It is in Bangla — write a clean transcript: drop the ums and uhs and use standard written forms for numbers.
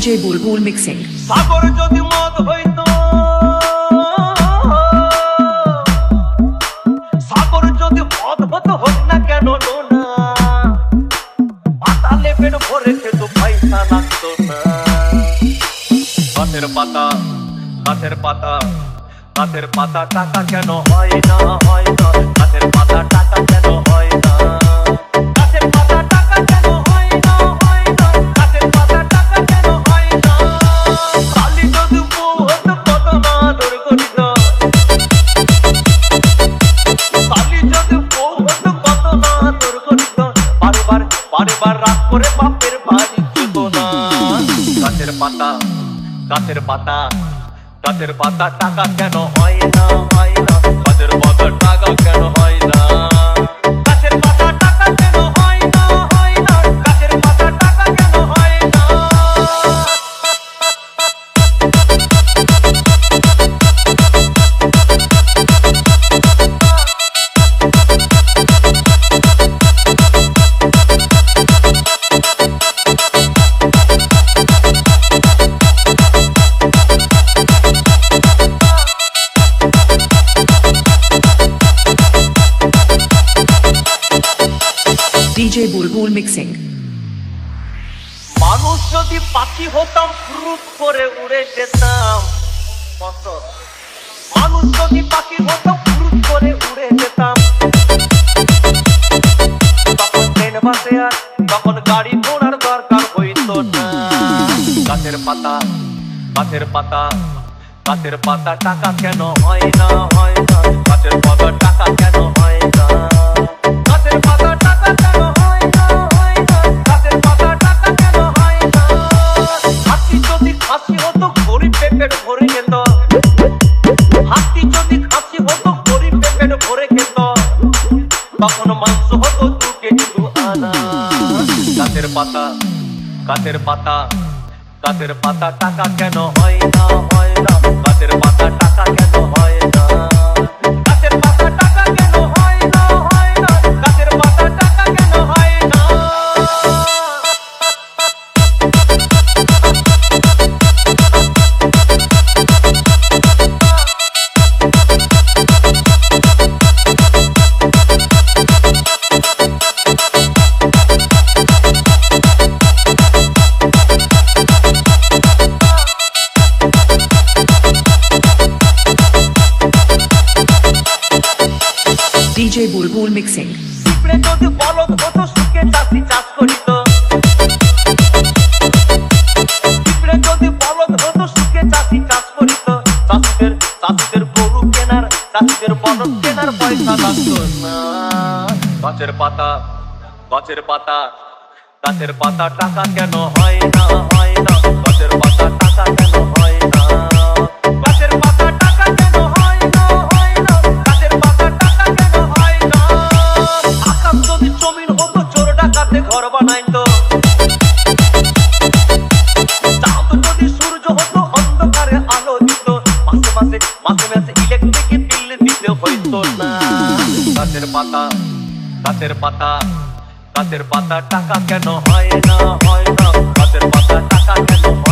DJ Bulbul mixing. সাগর যদি মদ হইতো, সাগর যদি মদ হতো হোক না কেন না, পাতালে পেট ভরে খেতো পয়সা লাগতো না। গাছের পাতা, গাছের পাতা, গাছের পাতা টাকা কেন হয় না, হয় না। গাছের পাতা টাকা কেন হয় না, গাছের পাতা টাকা কেন হয় না, হয় না। গাছের পাতা টাকা কেন হয় না। কালি যদি বউ হতো কত না আদর করিত, কালি যদি বউ হতো কত না আদর করিত। বারবার বারবার রাগ করে বাপের বাড়ি যেত না। গাছের পাতা, গাছের পাতা, গাছের পাতা টাকা কেন হয় না, হয় না। গাছের পাতা টাকা কেন হয় না, গাছের পাতা টাকা কেন হয় না, হয় না। গাছের পাতা টাকা কেন হয় না। DJ Bulbul mixing. মানুষ যদি পাখি হতাম ফুরুত করে উড়ে যেতাম, কত মানুষ যদি পাখি হতাম ফুরুত করে উড়ে যেতাম। তখন ট্রেন বাসে আর তখন গাড়ি ঘোড়ার দরকার হইতো না। গাছের পাতা, গাছের পাতা, গাছের পাতা টাকা কেন হয় না, হয় না। গাছের পাতা টাকা কেন হয় না, গাছের পাতা টাকা কেন হয় না, হয় না। গাছের পাতা টাকা কেন হয় না। হাতি যদি খাসি হতো গরিব পেট ভরে খেত, হাতি যদি খাসি হতো গরিব পেট ভরে খেত। তখন মাংস হতো 2 কেজি 2 আনা। গাছের পাতা, গাছের পাতা, গাছের পাতা টাকা কেন হয় না, হয় না। গাছের পাতা টাকা কেন হয় না, গাছের পাতা টাকা কেন হয় না, হয় না। গাছের পাতা টাকা কেন হয় না। DJ Bulbul mixing. পিঁপড়ে যদি বলদ হতো সুখে চাষি চাষ করিত, পিঁপড়ে যদি বলদ হতো সুখে চাষি চাষ করিত। চাষিদের, চাষিদের গরু কেনার, চাষিদের বলদ কেনার পয়সা লাগতো না। গাছের পাতা, গাছের পাতা, গাছের পাতা টাকা কেন হয় না, হয় না। গাছের পাতা টাকা কেন হয় না, গাছের পাতা টাকা কেন হয় না, হয় না। গাছের পাতা টাকা কেন হয় না। আকাশ যদি জমিন হতো চোর ডাকাতে ঘর বানাইতো, চাঁদ যদি সূর্য হতো অন্ধকারে আলো দিত। মাসে মাসে, মাসে মাসে ইলেকট্রিক বিল দিতে হইতো না। গাছের পাতা, গাছের পাতা, গাছের পাতা টাকা কেন হয় না, হয় না। গাছের পাতা টাকা কেন হয় না।